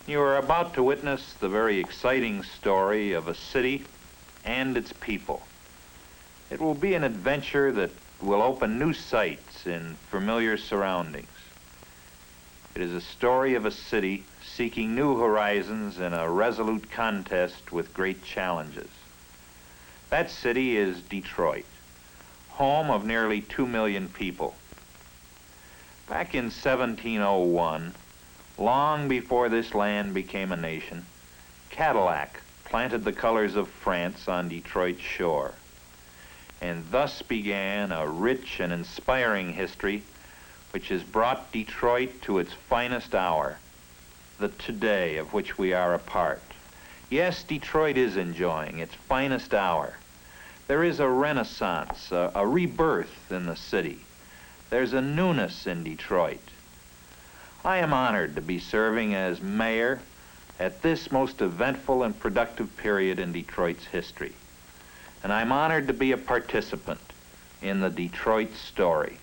You are about to witness the very exciting story of a city and its people. It will be an adventure that will open new sights in familiar surroundings. It is a story of a city seeking new horizons in a resolute contest with great challenges. That city is Detroit, home of nearly 2 million people. Back in 1701, long before this land became a nation, Cadillac planted the colors of France on Detroit's shore. And thus began a rich and inspiring history which has brought Detroit to its finest hour, the today of which we are a part. Yes, Detroit is enjoying its finest hour. There is a renaissance, a rebirth in the city. There's a newness in Detroit. I am honored to be serving as mayor at this most eventful and productive period in Detroit's history. And I'm honored to be a participant in the Detroit story.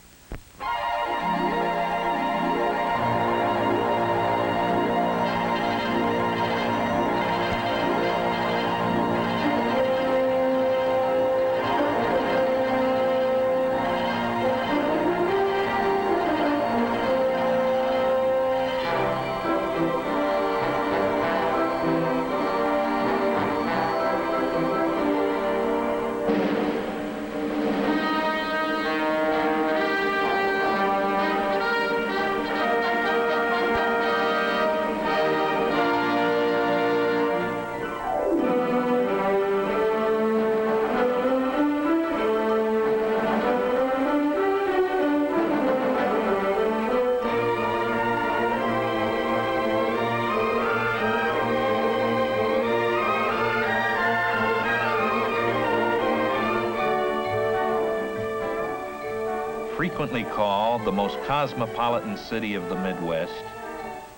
Frequently called the most cosmopolitan city of the Midwest,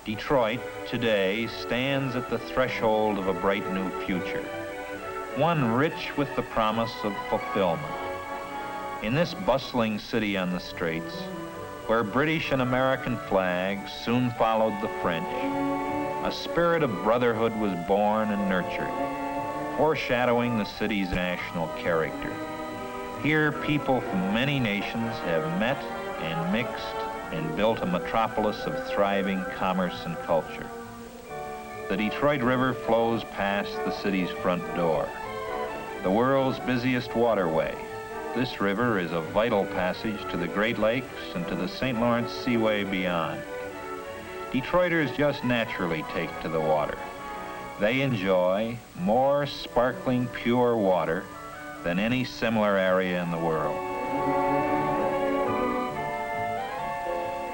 Detroit today stands at the threshold of a bright new future, one rich with the promise of fulfillment. In this bustling city on the straits, where British and American flags soon followed the French, a spirit of brotherhood was born and nurtured, foreshadowing the city's national character. Here, people from many nations have met and mixed and built a metropolis of thriving commerce and culture. The Detroit River flows past the city's front door, the world's busiest waterway. This river is a vital passage to the Great Lakes and to the St. Lawrence Seaway beyond. Detroiters just naturally take to the water. They enjoy more sparkling, pure water than any similar area in the world.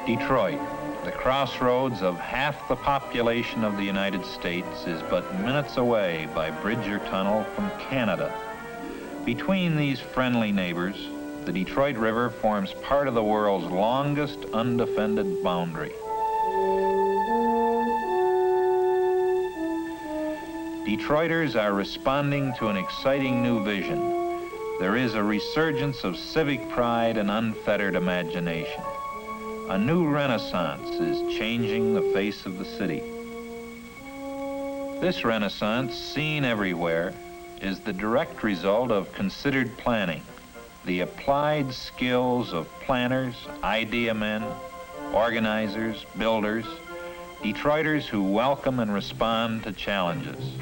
Detroit, the crossroads of half the population of the United States, is but minutes away by bridge or tunnel from Canada. Between these friendly neighbors, the Detroit River forms part of the world's longest undefended boundary. Detroiters are responding to an exciting new vision. There is a resurgence of civic pride and unfettered imagination. A new renaissance is changing the face of the city. This renaissance, seen everywhere, is the direct result of considered planning, the applied skills of planners, idea men, organizers, builders, Detroiters who welcome and respond to challenges.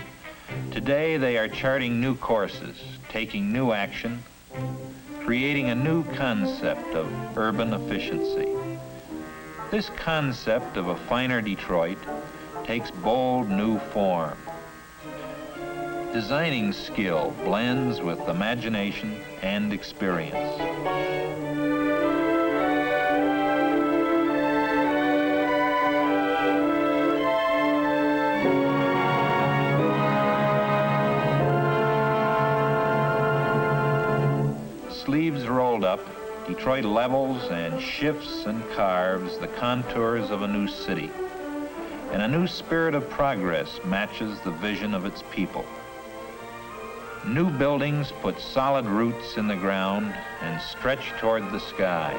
Today, they are charting new courses, taking new action, creating a new concept of urban efficiency. This concept of a finer Detroit takes bold new form. Designing skill blends with imagination and experience. Sleeves rolled up, Detroit levels and shifts and carves the contours of a new city, and a new spirit of progress matches the vision of its people. New buildings put solid roots in the ground and stretch toward the sky.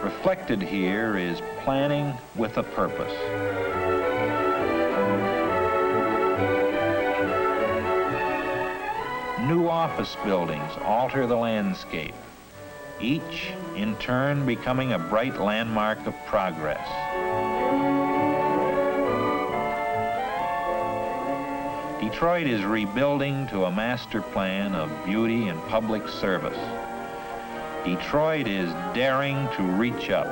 Reflected here is planning with a purpose. New office buildings alter the landscape, each in turn becoming a bright landmark of progress. Detroit is rebuilding to a master plan of beauty and public service. Detroit is daring to reach up.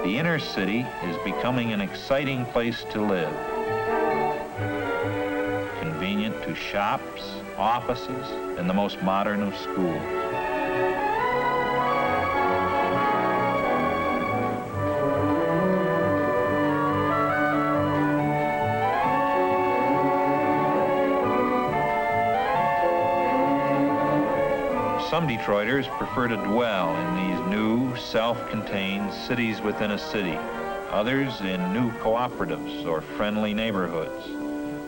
The inner city is becoming an exciting place to live. Convenient to shops, offices, and the most modern of schools. Some Detroiters prefer to dwell in these new, self-contained cities within a city, others in new cooperatives or friendly neighborhoods.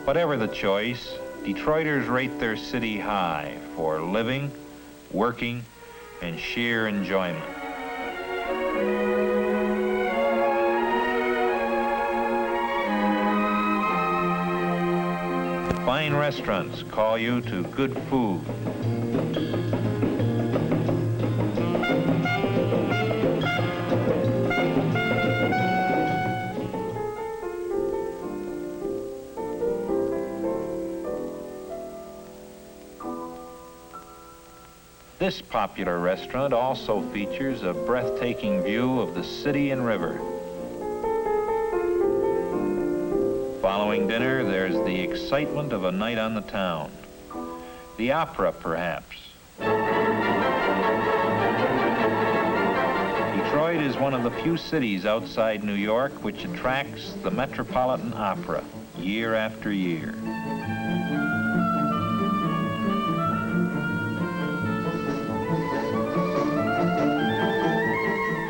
Whatever the choice, Detroiters rate their city high for living, working, and sheer enjoyment. Fine restaurants call you to good food. This popular restaurant also features a breathtaking view of the city and river. Following dinner, there's the excitement of a night on the town. The opera, perhaps. Detroit is one of the few cities outside New York which attracts the Metropolitan Opera year after year.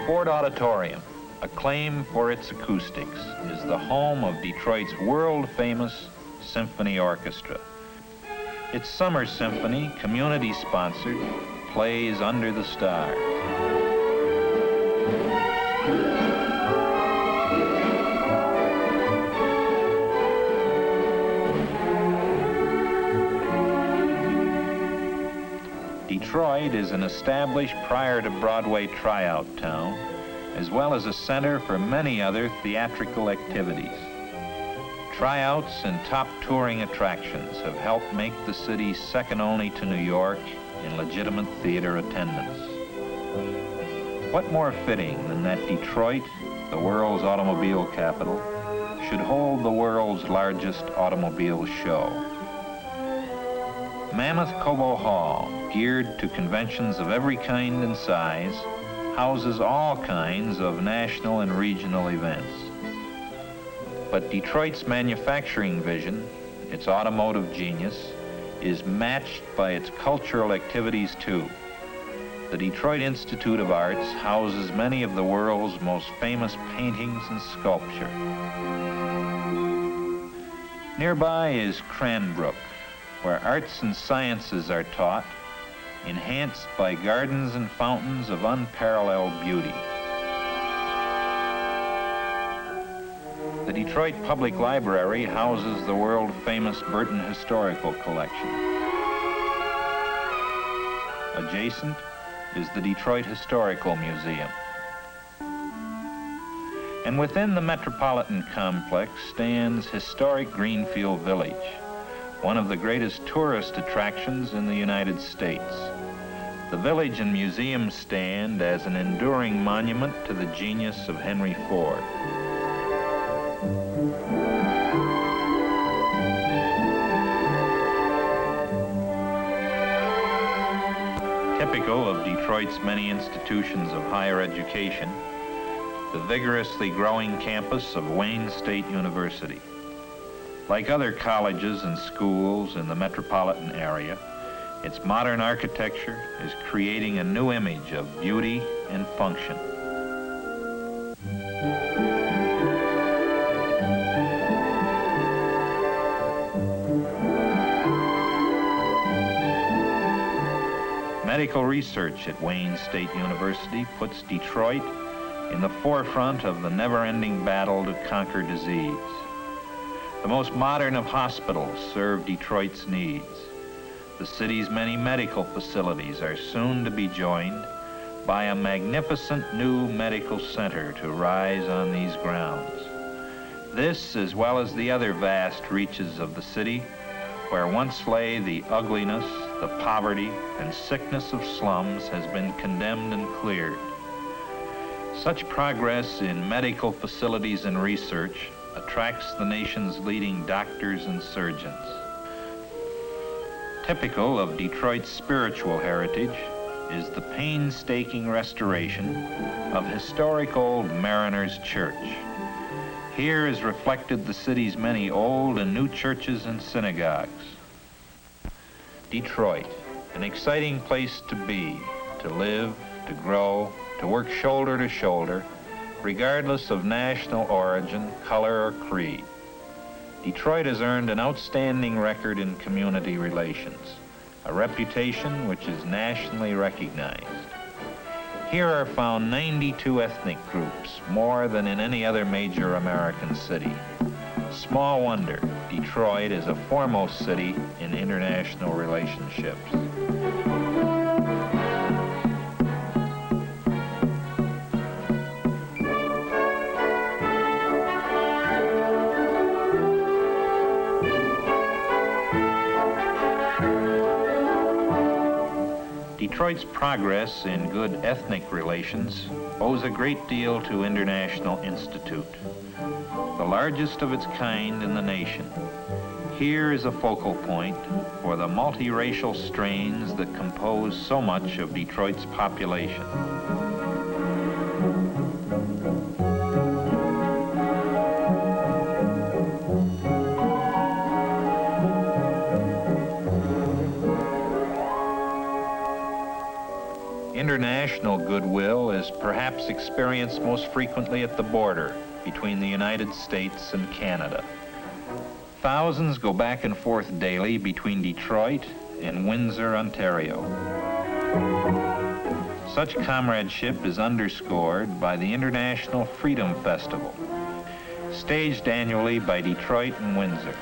Ford Auditorium, acclaimed for its acoustics, is the home of Detroit's world-famous symphony orchestra. Its summer symphony, community-sponsored, plays under the stars. Detroit is an established prior to Broadway tryout town, as well as a center for many other theatrical activities. Tryouts and top touring attractions have helped make the city second only to New York in legitimate theater attendance. What more fitting than that Detroit, the world's automobile capital, should hold the world's largest automobile show. Mammoth Cobo Hall, geared to conventions of every kind and size, houses all kinds of national and regional events. But Detroit's manufacturing vision, its automotive genius, is matched by its cultural activities too. The Detroit Institute of Arts houses many of the world's most famous paintings and sculpture. Nearby is Cranbrook, where arts and sciences are taught, enhanced by gardens and fountains of unparalleled beauty. The Detroit Public Library houses the world-famous Burton Historical Collection. Adjacent is the Detroit Historical Museum. And within the metropolitan complex stands historic Greenfield Village, one of the greatest tourist attractions in the United States. The village and museum stand as an enduring monument to the genius of Henry Ford. Typical of Detroit's many institutions of higher education, the vigorously growing campus of Wayne State University. Like other colleges and schools in the metropolitan area, its modern architecture is creating a new image of beauty and function. Medical research at Wayne State University puts Detroit in the forefront of the never-ending battle to conquer disease. The most modern of hospitals serve Detroit's needs. The city's many medical facilities are soon to be joined by a magnificent new medical center to rise on these grounds. This, as well as the other vast reaches of the city, where once lay the ugliness, the poverty, and sickness of slums, has been condemned and cleared. Such progress in medical facilities and research attracts the nation's leading doctors and surgeons. Typical of Detroit's spiritual heritage is the painstaking restoration of historic old Mariners Church. Here is reflected the city's many old and new churches and synagogues. Detroit, an exciting place to be, to live, to grow, to work shoulder to shoulder, regardless of national origin, color, or creed. Detroit has earned an outstanding record in community relations, a reputation which is nationally recognized. Here are found 92 ethnic groups, more than in any other major American city. Small wonder, Detroit is a foremost city in international relationships. Detroit's progress in good ethnic relations owes a great deal to International Institute, the largest of its kind in the nation. Here is a focal point for the multiracial strains that compose so much of Detroit's population. International goodwill is perhaps experienced most frequently at the border between the United States and Canada. Thousands go back and forth daily between Detroit and Windsor, Ontario. Such comradeship is underscored by the International Freedom Festival, staged annually by Detroit and Windsor.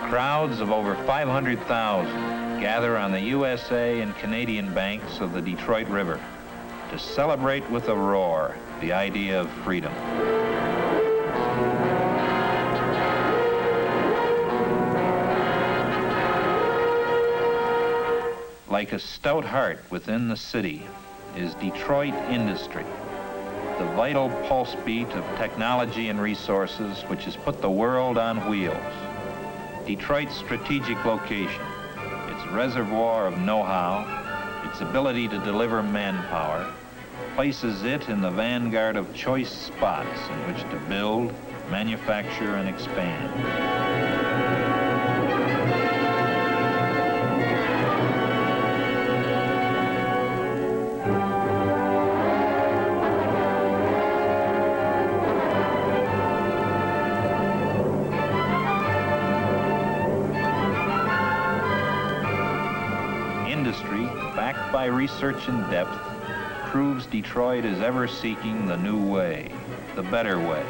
Crowds of over 500,000 gather on the USA and Canadian banks of the Detroit River to celebrate with a roar the idea of freedom. Like a stout heart within the city is Detroit industry, the vital pulse beat of technology and resources which has put the world on wheels. Detroit's strategic location, its reservoir of know-how, its ability to deliver manpower, places it in the vanguard of choice spots in which to build, manufacture, and expand. Industry, backed by research in depth, proves Detroit is ever seeking the new way, the better way.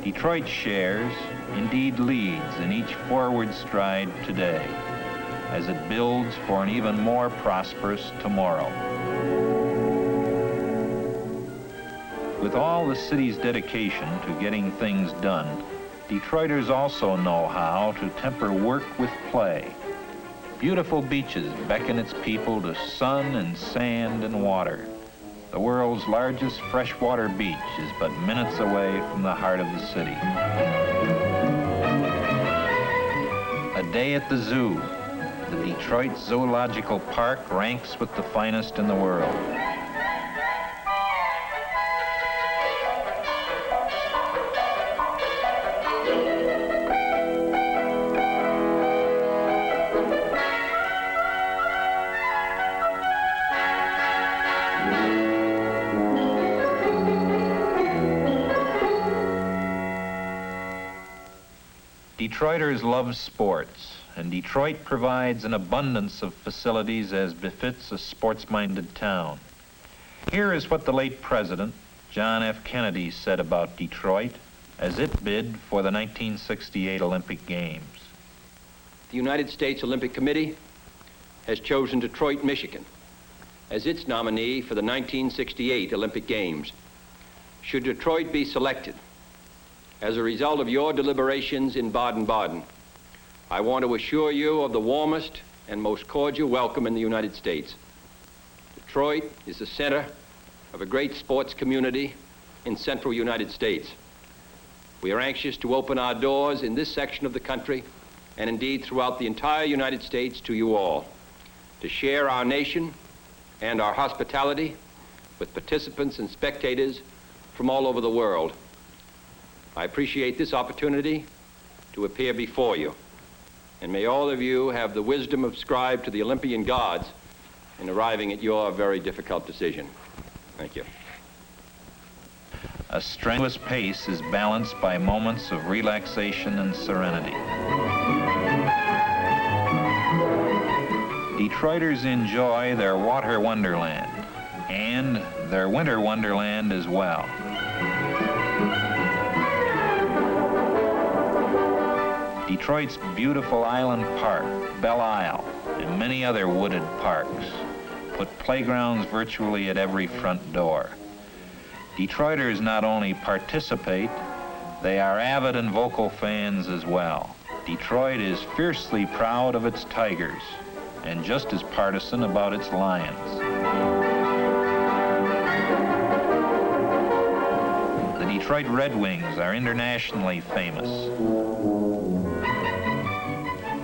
Detroit shares, indeed leads, in each forward stride today, as it builds for an even more prosperous tomorrow. With all the city's dedication to getting things done, Detroiters also know how to temper work with play. Beautiful beaches beckon its people to sun and sand and water. The world's largest freshwater beach is but minutes away from the heart of the city. A day at the zoo. The Detroit Zoological Park ranks with the finest in the world. Detroiters love sports, and Detroit provides an abundance of facilities as befits a sports-minded town. Here is what the late President, John F. Kennedy, said about Detroit as it bid for the 1968 Olympic Games. The United States Olympic Committee has chosen Detroit, Michigan, as its nominee for the 1968 Olympic Games. Should Detroit be selected, as a result of your deliberations in Baden-Baden, I want to assure you of the warmest and most cordial welcome in the United States. Detroit is the center of a great sports community in central United States. We are anxious to open our doors in this section of the country, and indeed throughout the entire United States, to you all, to share our nation and our hospitality with participants and spectators from all over the world. I appreciate this opportunity to appear before you, and may all of you have the wisdom ascribed to the Olympian gods in arriving at your very difficult decision. Thank you. A strenuous pace is balanced by moments of relaxation and serenity. Detroiters enjoy their water wonderland and their winter wonderland as well. Detroit's beautiful Island Park, Belle Isle, and many other wooded parks put playgrounds virtually at every front door. Detroiters not only participate, they are avid and vocal fans as well. Detroit is fiercely proud of its Tigers and just as partisan about its Lions. The Detroit Red Wings are internationally famous.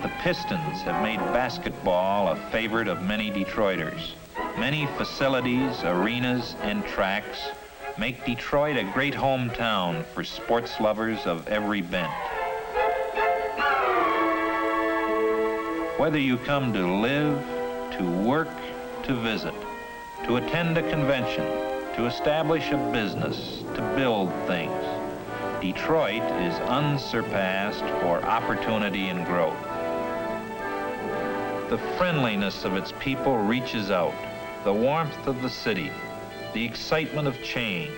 The Pistons have made basketball a favorite of many Detroiters. Many facilities, arenas, and tracks make Detroit a great hometown for sports lovers of every bent. Whether you come to live, to work, to visit, to attend a convention, to establish a business, to build things, Detroit is unsurpassed for opportunity and growth. The friendliness of its people reaches out, the warmth of the city, the excitement of change,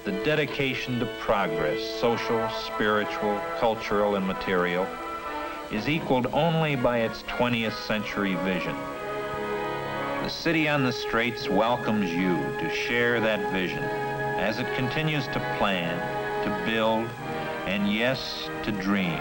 the dedication to progress, social, spiritual, cultural, and material, is equaled only by its 20th century vision. The city on the straits welcomes you to share that vision as it continues to plan, to build, and yes, to dream.